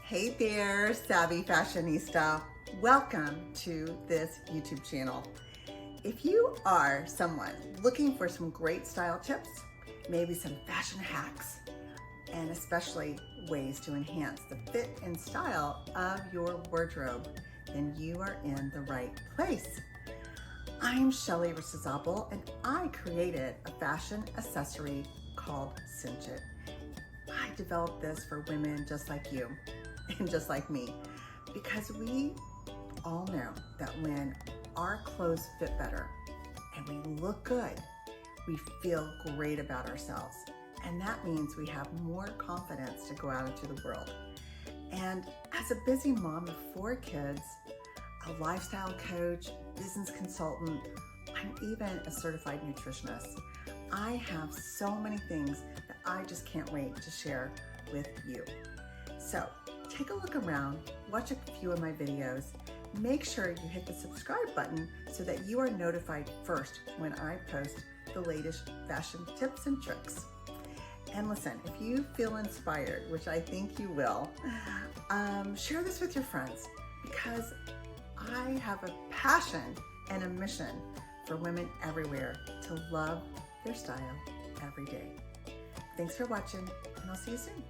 Hey there, Savvy Fashionista. Welcome to this YouTube channel. If you are someone looking for some great style tips, maybe some fashion hacks, and especially ways to enhance the fit and style of your wardrobe, then you are in the right place. I'm Shelly Risazabal, and I created a fashion accessory called Cinch. I developed this for women just like you and just like me, because we all know that when our clothes fit better and we look good, we feel great about ourselves. And that means we have more confidence to go out into the world. And as a busy mom of 4 kids, a lifestyle coach, business consultant, I'm even a certified nutritionist. I have so many things that I just can't wait to share with you. So take a look around, watch a few of my videos, make sure you hit the subscribe button so that you are notified first when I post the latest fashion tips and tricks. And listen, if you feel inspired, which I think you will, share this with your friends, because I have a passion and a mission for women everywhere to love their style every day. Thanks for watching, and I'll see you soon.